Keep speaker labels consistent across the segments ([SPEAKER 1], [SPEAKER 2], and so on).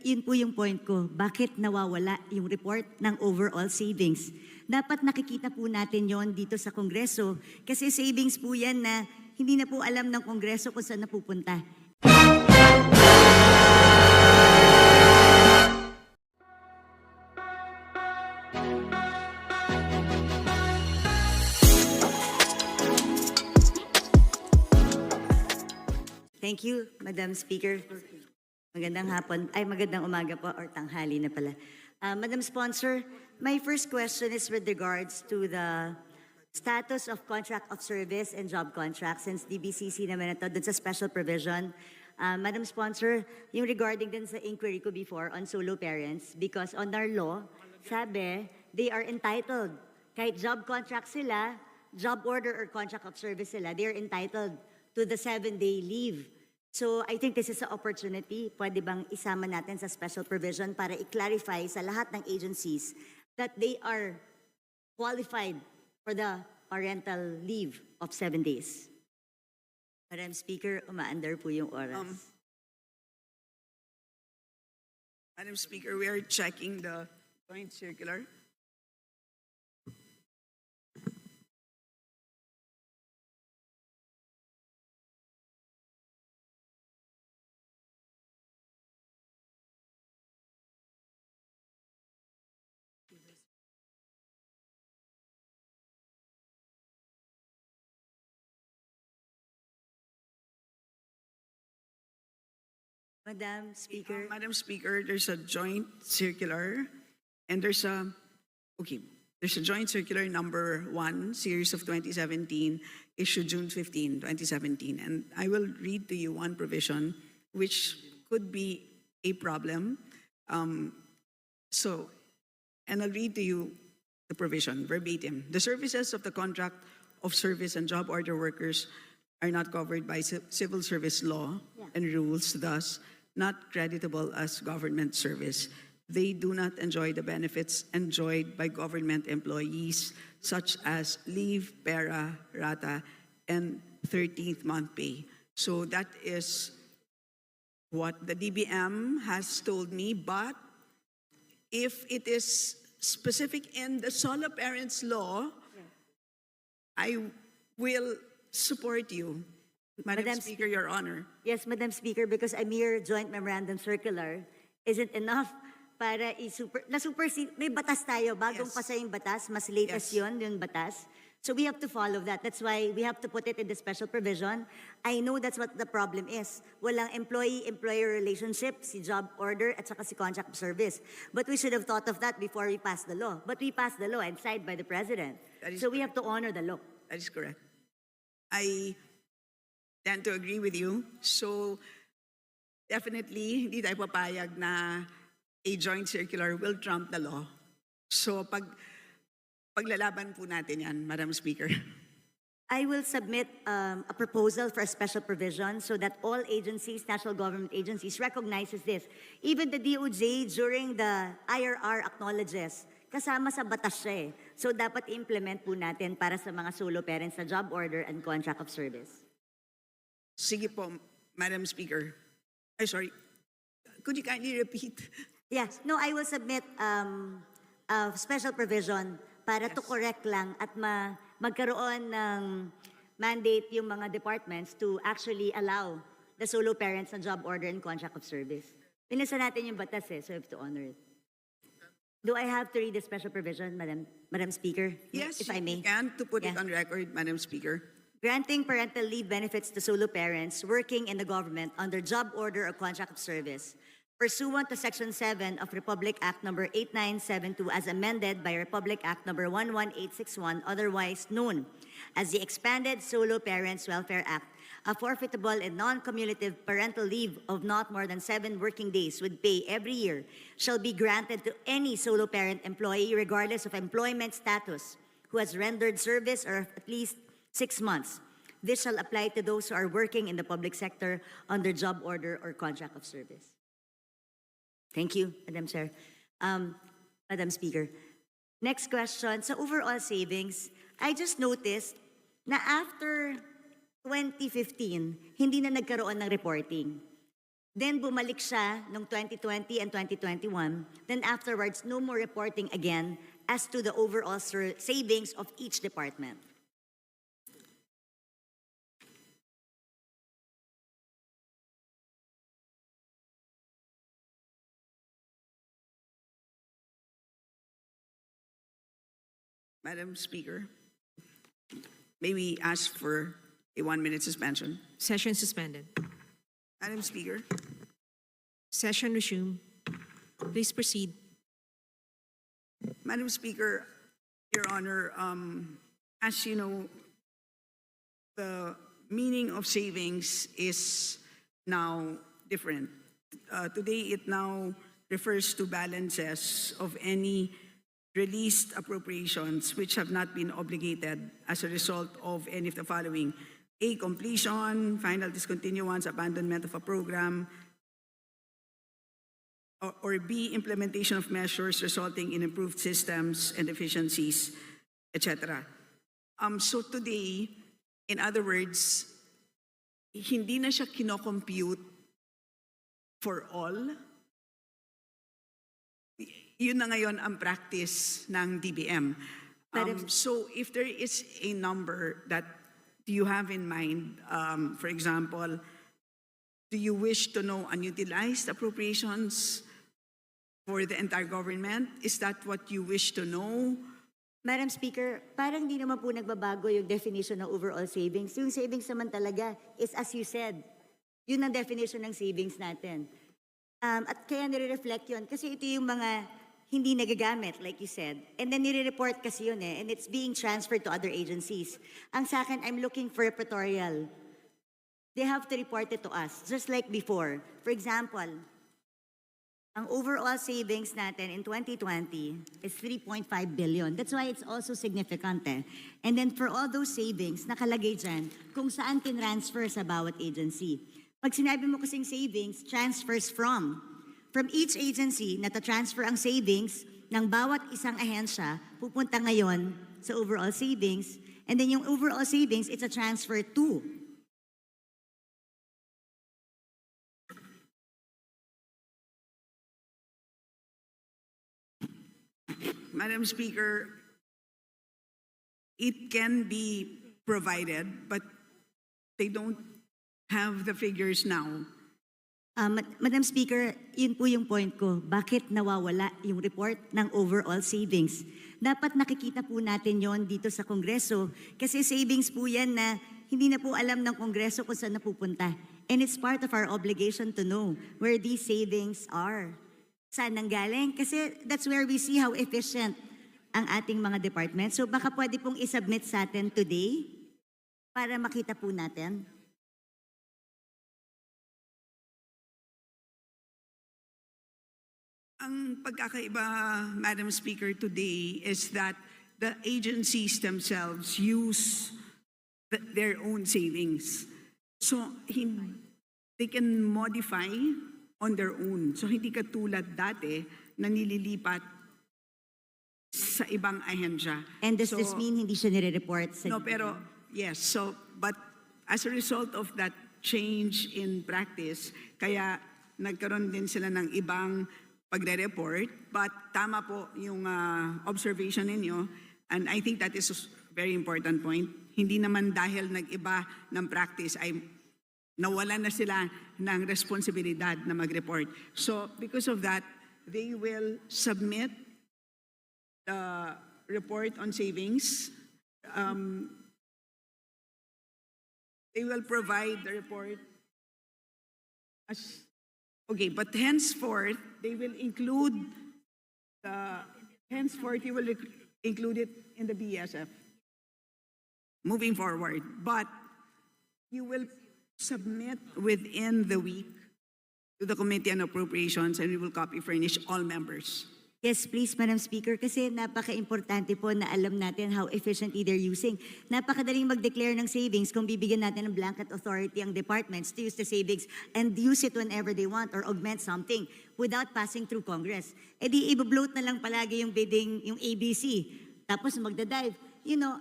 [SPEAKER 1] yun po yung point ko. Bakit nawawala yung report ng overall savings? Dapat nakikita po natin yon dito sa Kongreso kasi savings po yan na hindi na po alam ng Kongreso kung saan napupunta. Thank you, Madam Speaker. Magandang hapon, ay magandang umaga po or tanghali na pala. Madam Sponsor, my first question is with regards to the status of contract of service and job contract since DBCC naman ito dun sa special provision. Madam Sponsor, yung regarding din sa inquiry ko before on solo parents because on our law, sabi, they are entitled. Kahit job contract sila, job order or contract of service sila, they are entitled to the 7-day leave. So I think this is an opportunity. Pwede bang isama natin sa special provision para i-clarify sa lahat ng agencies that they are qualified for the parental leave of 7 days. Madam Speaker, umaandar po yung oras.
[SPEAKER 2] Madam Speaker, we are checking the joint circular.
[SPEAKER 1] Madam Speaker.
[SPEAKER 2] Madam Speaker, there's a joint circular and there's a joint circular number 1, series of 2017, issued June 15, 2017. And I will read to you one provision which could be a problem. And I'll read to you the provision verbatim. The services of the contract of service and job order workers are not covered by civil service law and rules, thus not creditable as government service. They do not enjoy the benefits enjoyed by government employees such as leave, pera, rata, and 13th month pay. So that is what the DBM has told me, but if it is specific in the solo parents law, I will support you, Madam Speaker, Your Honor.
[SPEAKER 1] Yes, Madam Speaker, because a mere joint memorandum circular isn't enough para may batas tayo, bagong
[SPEAKER 2] Yes.
[SPEAKER 1] pasa yung batas, mas latest
[SPEAKER 2] Yes.
[SPEAKER 1] yun, yung batas. So we have to follow that. That's why we have to put it in the special provision. I know that's what the problem is. Walang employee-employer relationship, si job order at saka si contract of service. But we should have thought of that before we passed the law. But we passed the law and signed by the President. So we have to honor the law.
[SPEAKER 2] That is correct. I tend to agree with you. So definitely, hindi tayo papayag na a joint circular will trump the law. So paglalaban po natin yan, Madam Speaker.
[SPEAKER 1] I will submit a proposal for a special provision so that all agencies, national government agencies, recognizes this. Even the DOJ during the IRR acknowledges, kasama sa batas siya eh. So dapat implement po natin para sa mga solo parents na job order and contract of service.
[SPEAKER 2] Sige po, Madam Speaker. Ay, sorry. Could you kindly repeat?
[SPEAKER 1] Yes. No, I will submit a special provision para to correct lang at magkaroon ng mandate yung mga departments to actually allow the solo parents na job order and contract of service. Pinasa natin yung batas eh, so we have to honor it. Do I have to read the special provision, Madam Speaker?
[SPEAKER 2] Yes,
[SPEAKER 1] if I may.
[SPEAKER 2] you can, to put it
[SPEAKER 1] Yeah.
[SPEAKER 2] on record, Madam Speaker.
[SPEAKER 1] Granting parental leave benefits to solo parents working in the government under job order or contract of service pursuant to Section 7 of Republic Act Number 8972 as amended by Republic Act Number 11861, otherwise known as the Expanded Solo Parents Welfare Act, a forfeitable and non-cumulative parental leave of not more than 7 working days with pay every year shall be granted to any solo parent employee regardless of employment status who has rendered service or at least 6 months. This shall apply to those who are working in the public sector under job order or contract of service. Thank you, Madam Chair. Madam Speaker. Next question. Sa overall savings, I just noticed na after 2015, hindi na nagkaroon ng reporting. Then bumalik siya noong 2020 and 2021. Then afterwards, no more reporting again as to the overall savings of each department.
[SPEAKER 2] Madam Speaker, may we ask for a 1-minute suspension?
[SPEAKER 3] Session suspended.
[SPEAKER 2] Madam Speaker,
[SPEAKER 3] Session resumed. Please proceed.
[SPEAKER 2] Madam Speaker, Your Honor, as you know, the meaning of savings is now different. Today, it now refers to balances of any released appropriations which have not been obligated as a result of any of the following: A, completion, final discontinuance, abandonment of a program, or B, implementation of measures resulting in improved systems and efficiencies, etc. So today, in other words, hindi na siya kinocompute for all. Yun na ngayon ang practice ng DBM. So if there is a number that you have in mind, for example, do you wish to know unutilized appropriations for the entire government? Is that what you wish to know?
[SPEAKER 1] Madam Speaker, parang di naman po nagbabago yung definition ng overall savings. Yung savings naman talaga is, as you said, yun ang definition ng savings natin. At kaya nire-reflect yun kasi ito yung mga hindi nagagamit, like you said. And then nire-report kasi yun and it's being transferred to other agencies. Ang sa akin, I'm looking for a repertorial. They have to report it to us, just like before. For example, ang overall savings natin in 2020 is 3.5 billion. That's why it's also significant. And then for all those savings, nakalagay dyan kung saan tinransfer sa bawat agency. Pag sinabi mo kasing savings, transfers from each agency, natatransfer ang savings ng bawat isang ahensya, pupunta ngayon sa overall savings. And then yung overall savings, it's a transfer to.
[SPEAKER 2] Madam Speaker, it can be provided, but they don't have the figures now.
[SPEAKER 1] Madam Speaker, yun po yung point ko. Bakit nawawala yung report ng overall savings? Dapat nakikita po natin yon dito sa Kongreso kasi savings po yan na hindi na po alam ng Kongreso kung saan napupunta. And it's part of our obligation to know where these savings are. Saan nanggaling? Kasi that's where we see how efficient ang ating mga departments. So baka pwede pong isubmit sa atin today para makita po natin.
[SPEAKER 2] Ang pagkakaiba, Madam Speaker, today is that the agencies themselves use their own savings. So they can modify on their own. So hindi katulad dati na nililipat sa ibang ahensya.
[SPEAKER 1] And does this mean hindi siya nire-report sa
[SPEAKER 2] No, pero yes. So, but as a result of that change in practice, kaya nagkaroon din sila ng ibang pagre-report. But tama po yung observation ninyo. And I think that is a very important point. Hindi naman dahil nag-iba ng practice ay nawalan na sila ng responsibilidad na mag-report. So because of that, they will submit the report on savings. They will provide the report as, okay, but henceforth, they will include you will include it in the BSF moving forward. But you will submit within the week to the Committee on Appropriations and we will copy furnish all members.
[SPEAKER 1] Yes, please, Madam Speaker, kasi napaka-importante po na alam natin how efficiently they're using. Napakadaling mag-declare ng savings kung bibigyan natin ng blanket authority ang departments to use the savings and use it whenever they want or augment something without passing through Congress. E di i-bloat na lang palagi yung bidding, yung ABC. Tapos magdadive. You know,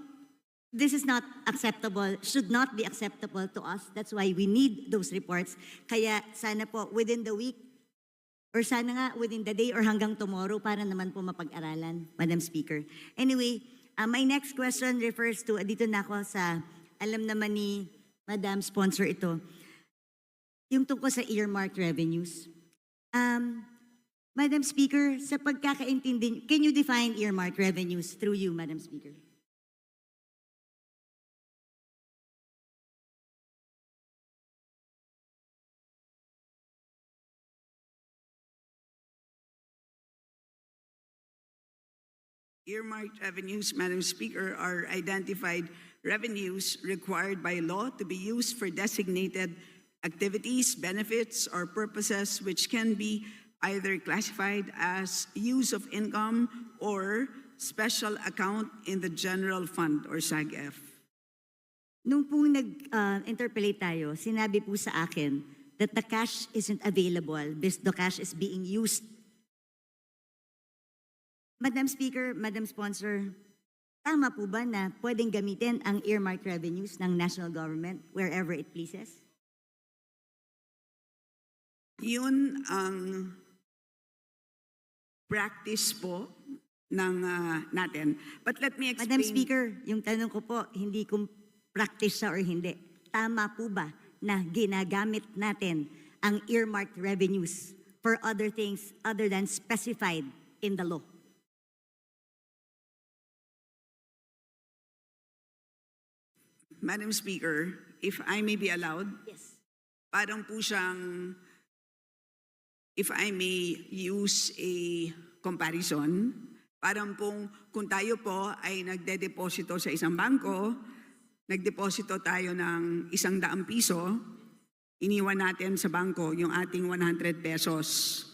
[SPEAKER 1] this is not acceptable, should not be acceptable to us. That's why we need those reports. Kaya sana po within the week, or sana nga within the day or hanggang tomorrow para naman po mapag-aralan, Madam Speaker. Anyway, my next question refers to, dito na ako sa, alam naman ni Madam Sponsor ito, yung tungkol sa earmarked revenues. Madam Speaker, sa pagkakaintindi, can you define earmarked revenues through you, Madam Speaker?
[SPEAKER 2] Earmarked revenues, Madam Speaker, are identified revenues required by law to be used for designated activities, benefits, or purposes which can be either classified as use of income or special account in the general fund or SAGF.
[SPEAKER 1] Nung pong nag-interpolate tayo, sinabi po sa akin that the cash isn't available because the cash is being used. Madam Speaker, Madam Sponsor, tama po ba na pwedeng gamitin ang earmarked revenues ng national government wherever it pleases?
[SPEAKER 2] Yun ang practice po ng natin. But let me explain.
[SPEAKER 1] Madam Speaker, yung tanong ko po, hindi kung practice siya or hindi. Tama po ba na ginagamit natin ang earmarked revenues for other things other than specified in the law?
[SPEAKER 2] Madam Speaker, if I may be allowed,
[SPEAKER 1] Yes.
[SPEAKER 2] parang po siyang, if I may use a comparison, parang pong kung tayo po ay nagde-deposito sa isang bangko, nagdeposito tayo ng 100 piso, iniwan natin sa bangko yung ating 100 pesos.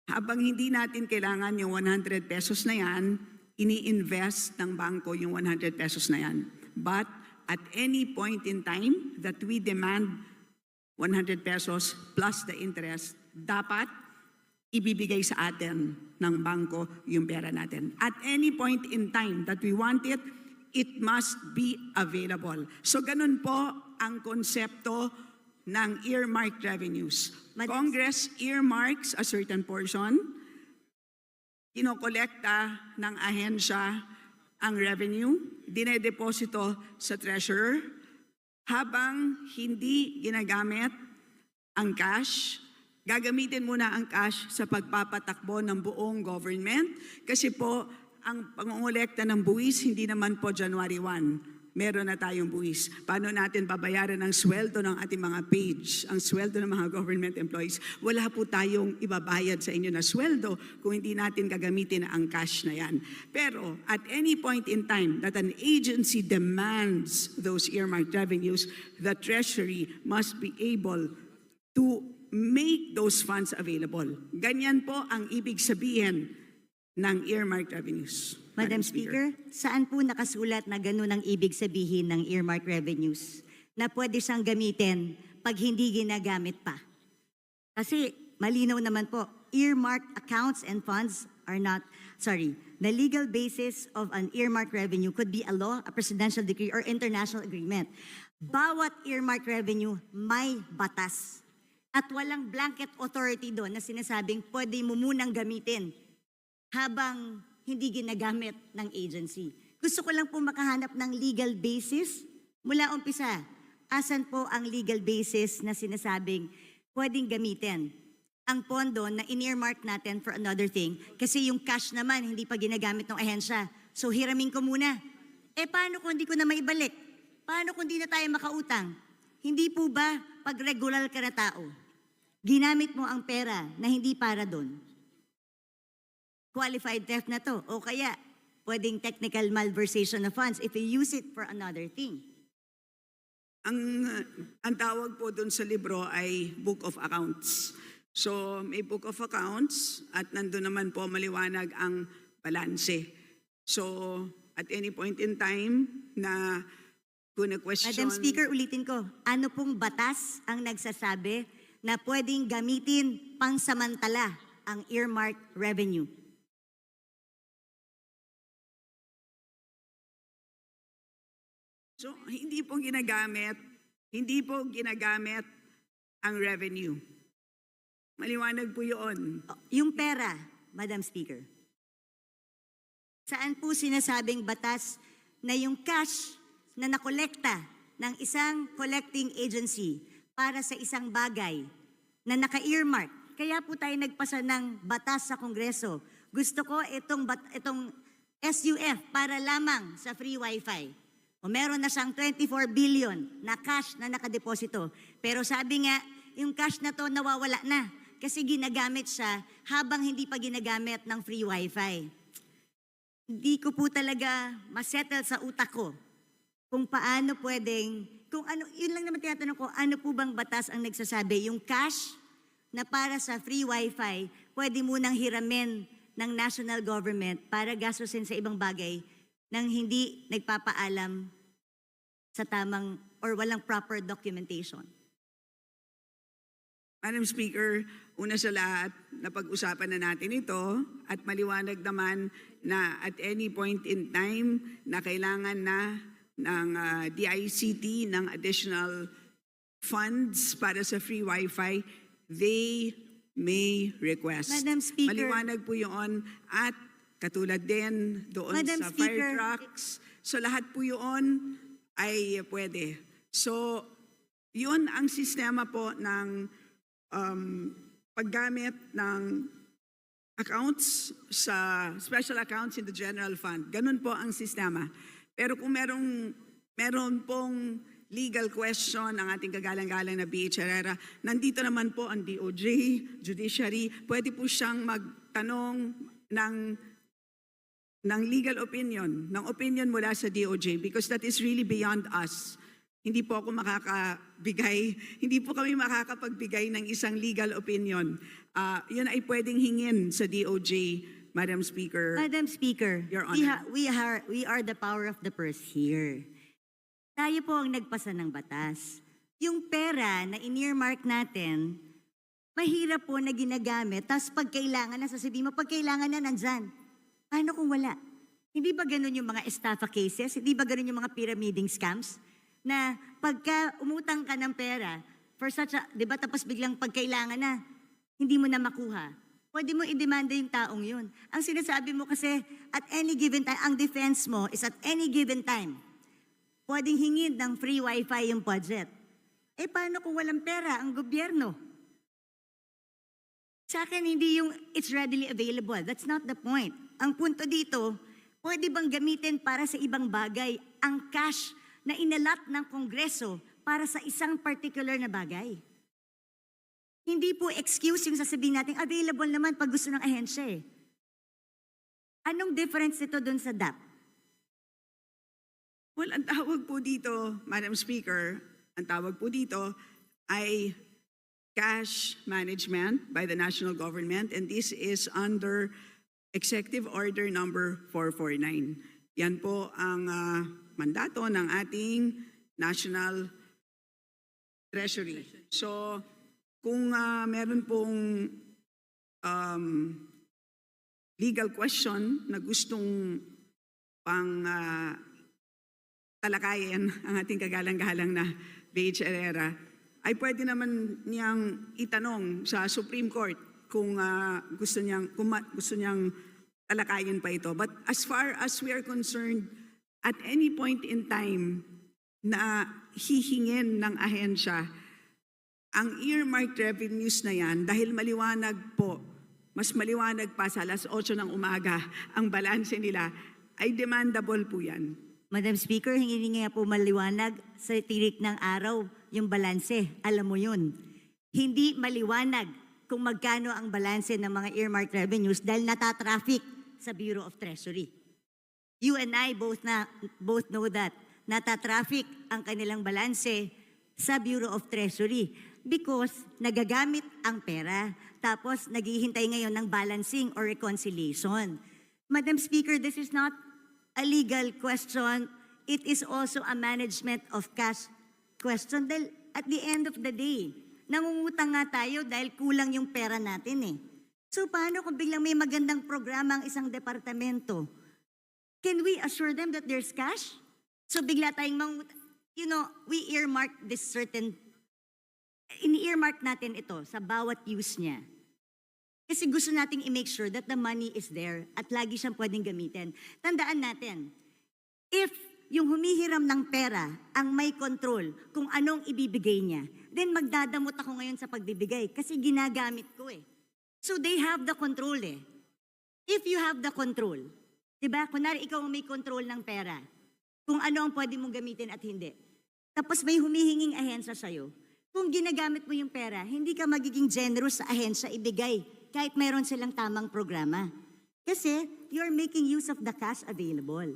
[SPEAKER 2] Habang hindi natin kailangan yung 100 pesos na yan, ini-invest ng bangko yung 100 pesos na yan. But at any point in time that we demand 100 pesos plus the interest, dapat ibibigay sa atin ng bangko yung pera natin. At any point in time that we want it, it must be available. So ganun po ang konsepto ng earmarked revenues. Congress earmarks a certain portion, kinokolekta ng ahensya ang revenue, dinedeposito sa treasurer, habang hindi ginagamit ang cash, gagamitin muna ang cash sa pagpapatakbo ng buong government kasi po ang pangongolekta ng buwis hindi naman po January 1. Meron na tayong buwis. Paano natin babayaran ang sweldo ng ating mga page, ang sweldo ng mga government employees? Wala po tayong ibabayad sa inyo na sweldo kung hindi natin gagamitin ang cash na yan. Pero at any point in time that an agency demands those earmarked revenues, the Treasury must be able to make those funds available. Ganyan po ang ibig sabihin ng earmarked revenues.
[SPEAKER 1] Madam Speaker, saan po nakasulat na ganun ang ibig sabihin ng earmarked revenues na pwede siyang gamitin pag hindi ginagamit pa? Kasi malinaw naman po, earmarked accounts and funds are not, the legal basis of an earmarked revenue could be a law, a presidential decree, or international agreement. Bawat earmarked revenue may batas. At walang blanket authority doon na sinasabing pwede mo munang gamitin habang hindi ginagamit ng agency. Gusto ko lang po makahanap ng legal basis. Mula umpisa, asan po ang legal basis na sinasabing pwedeng gamitin ang pondo na in-earmark natin for another thing kasi yung cash naman hindi pa ginagamit ng ahensya. So hiramin ko muna. Paano kung hindi ko na maibalik? Paano kung hindi na tayo makautang? Hindi po ba pag regular ka na tao, ginamit mo ang pera na hindi para doon? Qualified theft na to. O kaya, pwedeng technical malversation of funds if you use it for another thing.
[SPEAKER 2] Ang tawag po doon sa libro ay Book of Accounts. So may Book of Accounts at nandun naman po maliwanag ang balanse. So at any point in time na kung na-question...
[SPEAKER 1] Madam Speaker, ulitin ko, ano pong batas ang nagsasabi na pwedeng gamitin pangsamantala ang earmarked revenue?
[SPEAKER 2] So, hindi po ginagamit ang revenue. Maliwanag po yun.
[SPEAKER 1] Yung pera, Madam Speaker. Saan po sinasabing batas na yung cash na nakolekta ng isang collecting agency para sa isang bagay na naka-earmark? Kaya po tayo nagpasa ng batas sa Kongreso. Gusto ko itong SUF para lamang sa free wifi. O meron na siyang 24 billion na cash na nakadeposito. Pero sabi nga, yung cash na to nawawala na kasi ginagamit siya habang hindi pa ginagamit ng free wifi. Hindi ko po talaga masettle sa utak ko kung paano pwedeng, kung ano, yun lang naman tinatanong ko, ano po bang batas ang nagsasabi? Yung cash na para sa free wifi, pwede munang hiramin ng national government para gastusin sa ibang bagay nang hindi nagpapaalam sa tamang or walang proper documentation.
[SPEAKER 2] Madam Speaker, una sa lahat, napag-usapan na natin ito at maliwanag naman na at any point in time na kailangan na ng DICT ng additional funds para sa free wifi, they may request.
[SPEAKER 1] Madam Speaker.
[SPEAKER 2] Maliwanag po yun at katulad din doon
[SPEAKER 1] Madam
[SPEAKER 2] sa
[SPEAKER 1] Speaker.
[SPEAKER 2] fire trucks. So lahat po yun ay pwede. So yun ang sistema po ng paggamit ng accounts sa special accounts in the general fund. Ganun po ang sistema. Pero kung meron pong legal question ang ating kagalang-galang na BH Herrera, nandito naman po ang DOJ, Judiciary, pwede po siyang magtanong ng legal opinion, ng opinion mula sa DOJ because that is really beyond us. Hindi po ako hindi po kami makakapagbigay ng isang legal opinion. Yun ay pwedeng hingin sa DOJ, Madam Speaker.
[SPEAKER 1] Madam Speaker,
[SPEAKER 2] Your Honor.
[SPEAKER 1] we are the power of the purse here. Tayo po ang nagpasa ng batas. Yung pera na in-earmark natin, mahirap po na ginagamit, tapos pag kailangan na, sasabihin mo, pag kailangan na, nandyan. Paano kung wala? Hindi ba ganun yung mga estafa cases? Hindi ba ganun yung mga pyramiding scams? Na pagka umutang ka ng pera, for such a, di ba, tapos biglang pagkailangan na, hindi mo na makuha. Pwede mo i-demanda yung taong yun. Ang sinasabi mo kasi, at any given time, ang defense mo is at any given time, pwedeng hingin ng free wifi yung budget. Eh paano kung walang pera ang gobyerno? Sa akin, hindi yung it's readily available. That's not the point. Ang punto dito, pwede bang gamitin para sa ibang bagay ang cash na inalat ng Kongreso para sa isang particular na bagay? Hindi po excuse yung sasabihin natin, available naman pag gusto ng ahensya eh. Anong difference ito dun sa DAP?
[SPEAKER 2] Well, ang tawag po dito, Madam Speaker, ang tawag po dito ay cash management by the national government, and this is under Executive Order number 449. Yan po ang mandato ng ating National Treasury. So, kung meron pong legal question na gustong pang talakayin ang ating kagalang-galang na BH Herrera, ay pwede naman niyang itanong sa Supreme Court kung gusto niyang talakayin pa ito. But as far as we are concerned, at any point in time na hihingin ng ahensya, ang earmarked revenues na yan, dahil maliwanag po, mas maliwanag pa sa alas 8 ng umaga, ang balanse nila, ay demandable po yan.
[SPEAKER 1] Madam Speaker, hingi nga po maliwanag sa tirik ng araw yung balanse. Alam mo yun. Hindi maliwanag kung magkano ang balanse ng mga earmarked revenues dahil natatraffic sa Bureau of Treasury. You and I both know that. Natatraffic ang kanilang balanse sa Bureau of Treasury because nagagamit ang pera tapos naghihintay ngayon ng balancing or reconciliation. Madam Speaker, this is not a legal question. It is also a management of cash question. Dahil at the end of the day, nangungutang nga tayo dahil kulang yung pera natin eh. So paano kung biglang may magandang programa ang isang departamento? Can we assure them that there's cash? So bigla tayong we earmark this certain, ini-earmark natin ito sa bawat use niya. Kasi gusto nating i-make sure that the money is there at lagi siyang pwedeng gamitin. Tandaan natin, if yung humihiram ng pera ang may control kung anong ibibigay niya, then magdadamot ako ngayon sa pagbibigay kasi ginagamit ko eh. So they have the control eh. If you have the control, diba? Kunwari ikaw ang may control ng pera, kung ano ang pwede mong gamitin at hindi. Tapos may humihinging ahensya sa'yo. Kung ginagamit mo yung pera, hindi ka magiging generous sa ahensya ibigay kahit mayroon silang tamang programa. Kasi you're making use of the cash available.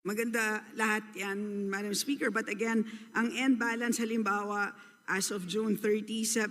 [SPEAKER 2] Maganda lahat yan, Madam Speaker. But again, ang end balance halimbawa as of June 30,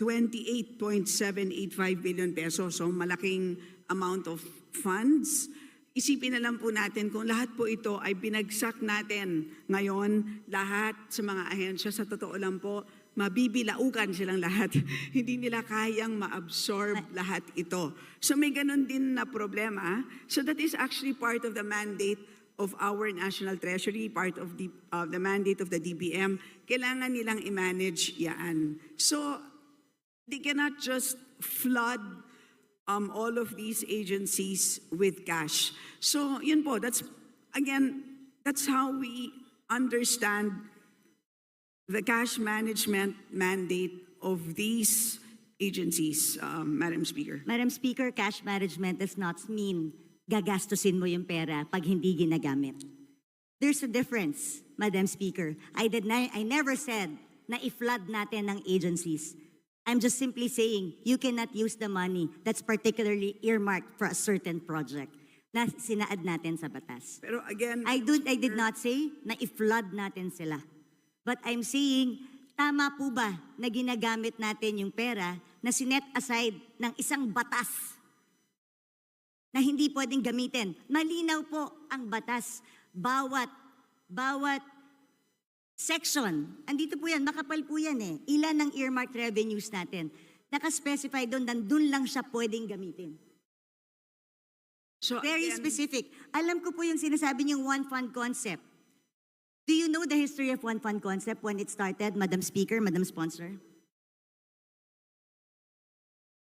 [SPEAKER 2] 728.785 billion pesos. So malaking amount of funds. Isipin na lang po natin kung lahat po ito ay binagsak natin ngayon, lahat sa mga ahensya, sa totoo lang po, mabibilaukan silang lahat. Hindi nila kayang ma-absorb lahat ito. So may ganun din na problema. So that is actually part of the mandate of our National Treasury, part of the mandate of the DBM. Kailangan nilang i-manage yan. So they cannot just flood all of these agencies with cash. So yun po, that's how we understand the cash management mandate of these agencies, Madam Speaker.
[SPEAKER 1] Madam Speaker, cash management does not mean gagastusin mo yung pera pag hindi ginagamit. There's a difference, Madam Speaker. I never said na i-flood natin ng agencies. I'm just simply saying you cannot use the money that's particularly earmarked for a certain project na sinaad natin sa batas.
[SPEAKER 2] Pero again,
[SPEAKER 1] I did not say na i-flood natin sila. But I'm saying, tama po ba na ginagamit natin yung pera na sinet aside ng isang batas na hindi pwedeng gamitin? Malinaw po ang batas. Bawat section, andito po yan, makapal po yan eh. Ilan ng earmarked revenues natin. Nakaspecify doon, nandun lang siya pwedeng gamitin.
[SPEAKER 2] so
[SPEAKER 1] Very
[SPEAKER 2] again,
[SPEAKER 1] specific. Alam ko po yung sinasabi niyong one fund concept. Do you know the history of one fund concept when it started, Madam Speaker, Madam Sponsor?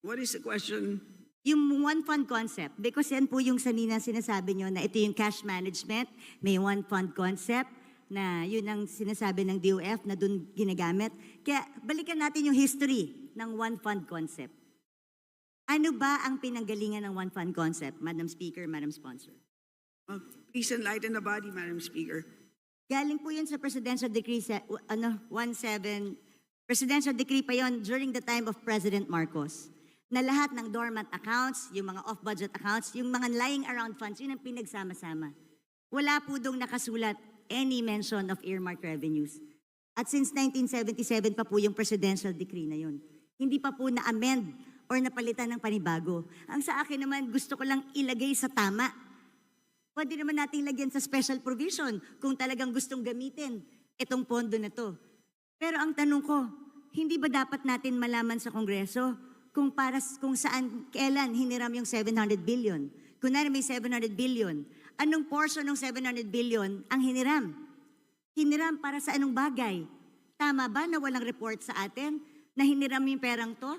[SPEAKER 2] what is the question?
[SPEAKER 1] Yung one fund concept, because yan po yung sanina sinasabi niyo na ito yung cash management, may one fund concept na yun ang sinasabi ng DOF na dun ginagamit. Kaya balikan natin yung history ng one fund concept. Ano ba ang pinanggalingan ng one fund concept, Madam Speaker, Madam Sponsor?
[SPEAKER 2] Please enlighten the body, Madam Speaker.
[SPEAKER 1] Galing po yun sa Presidential Decree 17, Presidential Decree pa yon during the time of President Marcos. Na lahat ng dormant accounts, yung mga off-budget accounts, yung mga lying around funds, yun ang pinagsama-sama. Wala po dong nakasulat any mention of earmarked revenues. At since 1977 pa po yung Presidential Decree na yun. Hindi pa po na-amend or napalitan ng panibago. Ang sa akin naman, gusto ko lang ilagay sa tama. Pwede naman nating lagyan sa special provision kung talagang gustong gamitin itong pondo na to. Pero ang tanong ko, hindi ba dapat natin malaman sa Kongreso kung saan, kailan hiniram yung 700 billion? Kunwari may 700 billion, anong portion ng 700 billion ang hiniram? Hiniram para sa anong bagay? Tama ba na walang report sa atin na hiniram yung perang to?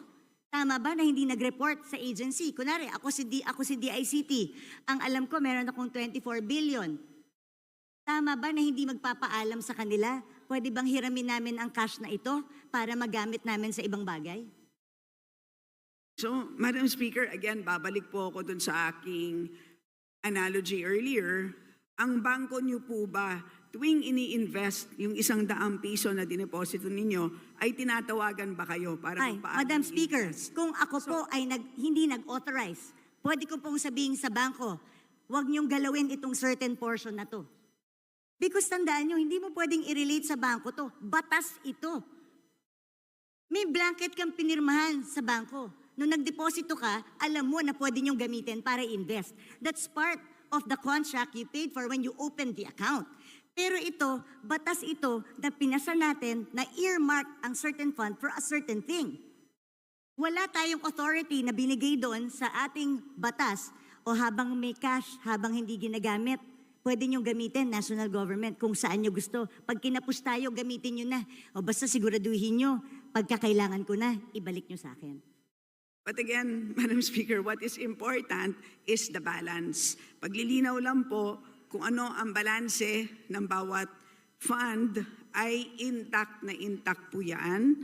[SPEAKER 1] Tama ba na hindi nag-report sa agency? Kunwari, ako si DICT. Ang alam ko, meron akong 24 billion. Tama ba na hindi magpapaalam sa kanila? Pwede bang hiramin namin ang cash na ito para magamit namin sa ibang bagay?
[SPEAKER 2] So, Madam Speaker, again, babalik po ako dun sa aking analogy earlier. Ang bangko niyo po ba, tuwing ini-invest yung 100 piso na dineposito ninyo, ay tinatawagan ba kayo para
[SPEAKER 1] Ay,
[SPEAKER 2] magpaano
[SPEAKER 1] Madam Speaker,
[SPEAKER 2] i-invest?
[SPEAKER 1] kung ako po ay hindi nag-authorize, pwede ko pong sabihin sa bangko, huwag niyong galawin itong certain portion na to. Because tandaan niyo, hindi mo pwedeng i-relate sa bangko to. Batas ito. May blanket kang pinirmahan sa bangko. Nung nagdeposito ka, alam mo na pwede niyong gamitin para invest. That's part of the contract you paid for when you opened the account. Pero ito, batas ito na pinasa natin na earmark ang certain fund for a certain thing. Wala tayong authority na binigay doon sa ating batas o habang may cash, habang hindi ginagamit, Pwede nyo gamitin, national government, kung saan nyo gusto. Pag kinapos tayo, gamitin nyo na. O basta siguraduhin nyo, pagkakailangan ko na, ibalik nyo sa akin.
[SPEAKER 2] But again, Madam Speaker, what is important is the balance. Paglilinaw lang po kung ano ang balanse ng bawat fund ay intact po yan.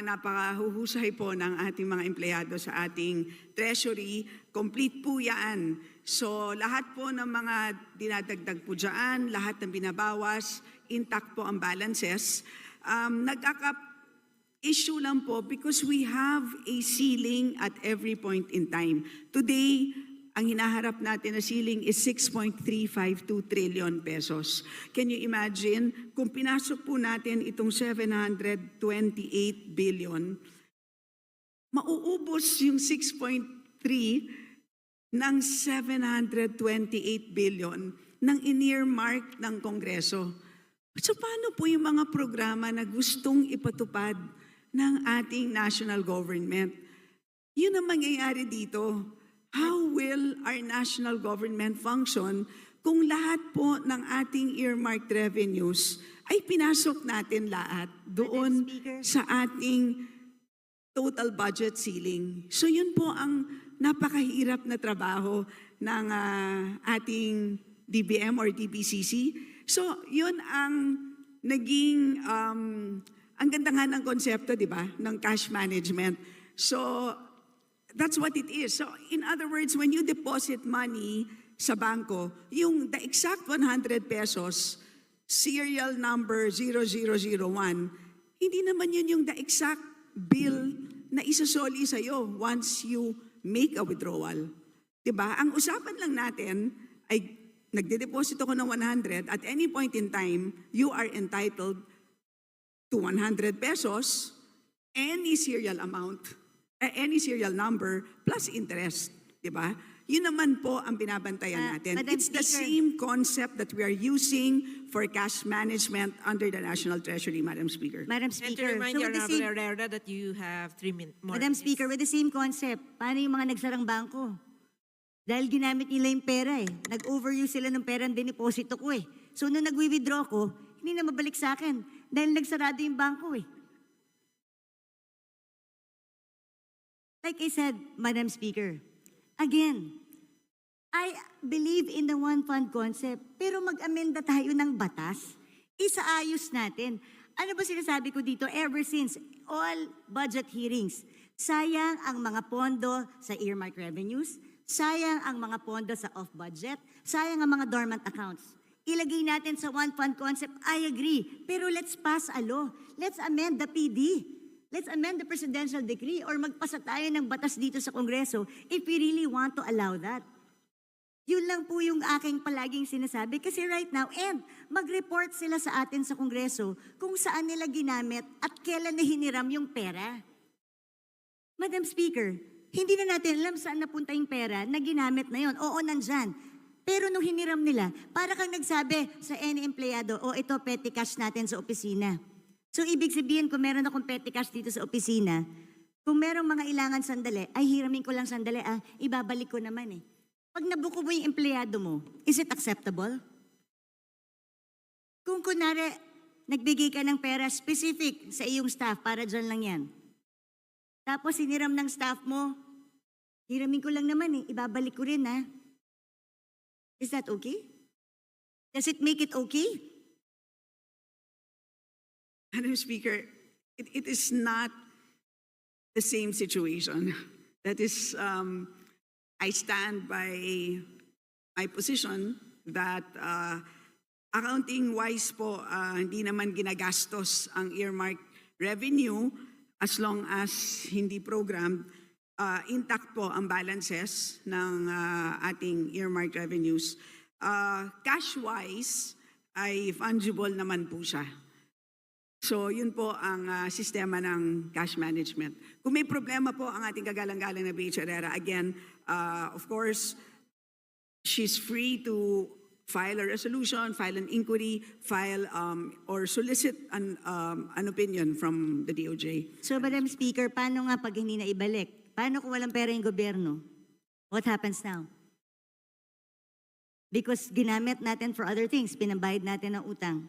[SPEAKER 2] Napakahuhusay po ng ating mga empleyado sa ating treasury. Complete po yan. So lahat po ng mga dinadagdag po dyan, lahat ng binabawas, intact po ang balances. Issue lang po because we have a ceiling at every point in time. Today, ang hinaharap natin na ceiling is 6.352 trillion pesos. Can you imagine kung pinasok po natin itong 728 billion, mauubos yung 6.3 ng 728 billion ng in-earmark ng Kongreso. So paano po yung mga programa na gustong ipatupad ng ating national government? Yun ang mangyayari dito. How will our national government function kung lahat po ng ating earmarked revenues ay pinasok natin lahat doon
[SPEAKER 1] Speaker.
[SPEAKER 2] sa ating total budget ceiling? So yun po ang napakahirap na trabaho ng ating DBM or DBCC. So yun ang naging ang ganda nga ng konsepto, di ba, ng cash management. So, that's what it is. So, in other words, when you deposit money sa bangko, the exact 100 pesos, serial number 0001, hindi naman yun yung the exact bill na isasoli sa'yo once you make a withdrawal. Di ba? Ang usapan lang natin ay nagde-deposit ako ng 100, at any point in time, you are entitled to 100 pesos, any serial amount, any serial number, plus interest. Diba? Yun naman po ang binabantayan natin.
[SPEAKER 1] Madam
[SPEAKER 2] It's the
[SPEAKER 1] Speaker.
[SPEAKER 2] same concept that we are using for cash management under the National Treasury, Madam Speaker.
[SPEAKER 1] Madam
[SPEAKER 3] And to
[SPEAKER 1] Speaker,
[SPEAKER 3] remind
[SPEAKER 1] so
[SPEAKER 3] you,
[SPEAKER 1] with the
[SPEAKER 3] Honorable
[SPEAKER 1] same,
[SPEAKER 3] Herrera, that you have 3 more
[SPEAKER 1] Madam
[SPEAKER 3] minutes.
[SPEAKER 1] Speaker, with the same concept, paano yung mga nagsarang bangko? Dahil ginamit nila yung pera eh. Nag-overuse sila ng pera ang diniposito ko eh. So nung nag-withdraw ko, hindi na mabalik sa akin dahil nagsarado yung bangko eh. Like I said, Madam Speaker, again, I believe in the one fund concept, pero mag-amenda tayo ng batas, isaayos natin. Ano ba sinasabi ko dito? Ever since all budget hearings, sayang ang mga pondo sa earmark revenues, sayang ang mga pondo sa off-budget, sayang ang mga dormant accounts. Ilagay natin sa one fund concept, I agree. Pero let's pass a law. Let's amend the PD. Let's amend the presidential decree or magpasa tayo ng batas dito sa Kongreso if we really want to allow that. Yun lang po yung aking palaging sinasabi kasi right now, and mag-report sila sa atin sa Kongreso kung saan nila ginamit at kailan na hiniram yung pera. Madam Speaker, hindi na natin alam saan napunta yung pera na ginamit na yun. Oo, nandyan. Pero nung hiniram nila, para kang nagsabi sa any empleyado, ito petty cash natin sa opisina. So ibig sabihin, kung meron akong petty cash dito sa opisina, kung merong mga ilangan sandali, ay hiramin ko lang sandali, ibabalik ko naman eh. Pag nabuko mo yung empleyado mo, is it acceptable? Kung kunwari, nagbigay ka ng pera specific sa iyong staff, para dyan lang yan. Tapos hiniram ng staff mo, hiramin ko lang naman ibabalik ko rin Is that okay? Does it make it okay?
[SPEAKER 2] Madam Speaker, it is not the same situation. That is, I stand by my position that accounting-wise po, hindi naman ginagastos ang earmark revenue as long as hindi programmed. Intact po ang balances ng ating earmark revenues. Cash-wise, ay fungible naman po siya. So yun po ang sistema ng cash management. Kung may problema po ang ating kagalang-galang na BH Herrera, again, of course, she's free to file a resolution, file an inquiry, file or solicit an opinion from the DOJ.
[SPEAKER 1] So, Madam Speaker, paano nga pag hindi na ibalik? Paano kung walang pera yung gobyerno? What happens now? Because ginamit natin for other things, pinambayad natin ng utang.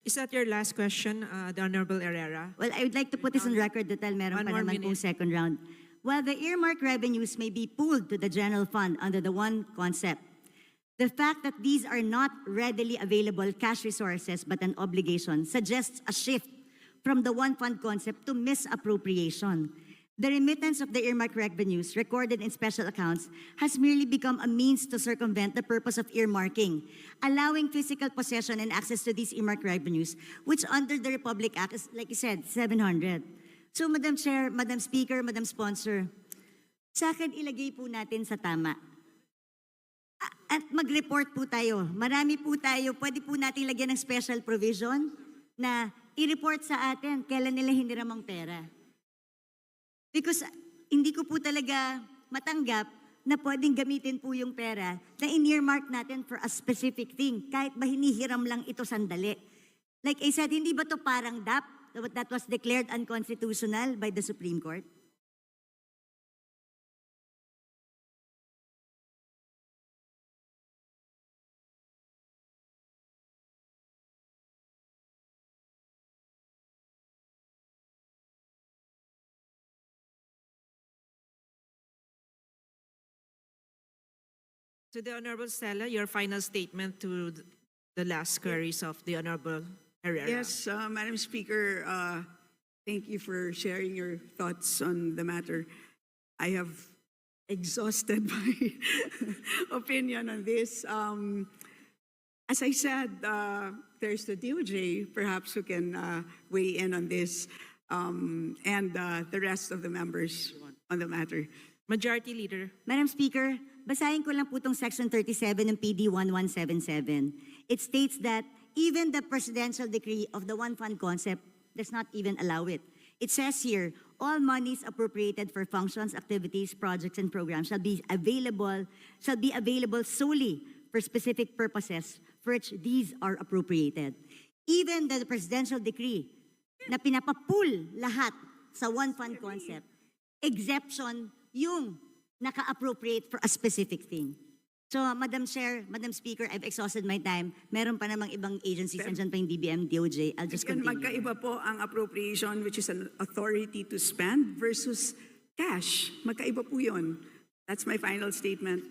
[SPEAKER 3] Is that your last question, the Honorable Herrera?
[SPEAKER 1] Well, I would like to put this on record dahil meron
[SPEAKER 3] One
[SPEAKER 1] pa
[SPEAKER 3] more
[SPEAKER 1] naman pong
[SPEAKER 3] minute.
[SPEAKER 1] second round. While the earmark revenues may be pooled to the general fund under the one concept, the fact that these are not readily available cash resources but an obligation suggests a shift from the one fund concept to misappropriation. The remittance of the earmark revenues recorded in special accounts has merely become a means to circumvent the purpose of earmarking, allowing physical possession and access to these earmark revenues, which under the Republic Act is, like you said, 700. So, Madam Chair, Madam Speaker, Madam Sponsor, sa akin ilagay po natin sa tama. At mag-report po tayo. Marami po tayo. Pwede po natin lagyan ng special provision na i-report sa atin kailan nila hiniram ang pera. Because hindi ko po talaga matanggap na pwedeng gamitin po yung pera na in-earmark natin for a specific thing, kahit ba hinihiram lang ito sandali. Like I said, hindi ba to parang DAP that was declared unconstitutional by the Supreme Court?
[SPEAKER 3] To the Honorable Stella, your final statement to the last queries of the Honorable Herrera.
[SPEAKER 2] Yes, Madam Speaker, thank you for sharing your thoughts on the matter. I have exhausted my opinion on this. As I said, there's the DOJ, perhaps, who can weigh in on this, and the rest of the members on the matter.
[SPEAKER 3] Majority Leader.
[SPEAKER 1] Madam Speaker, basahin ko lang po itong Section 37 ng PD 1177. It states that even the presidential decree of the one fund concept does not even allow it. It says here, all monies appropriated for functions, activities, projects, and programs shall be available solely for specific purposes for which these are appropriated. Even the presidential decree na pinapapool lahat sa one fund concept, exception yung naka-appropriate for a specific thing. So, Madam Chair, Madam Speaker, I've exhausted my time. Meron pa namang ibang agencies, nandiyan pa yung DBM, DOJ. I'll just
[SPEAKER 2] Again,
[SPEAKER 1] continue.
[SPEAKER 2] magkaiba po ang appropriation, which is an authority to spend, versus cash. Magkaiba po yun. That's my final statement.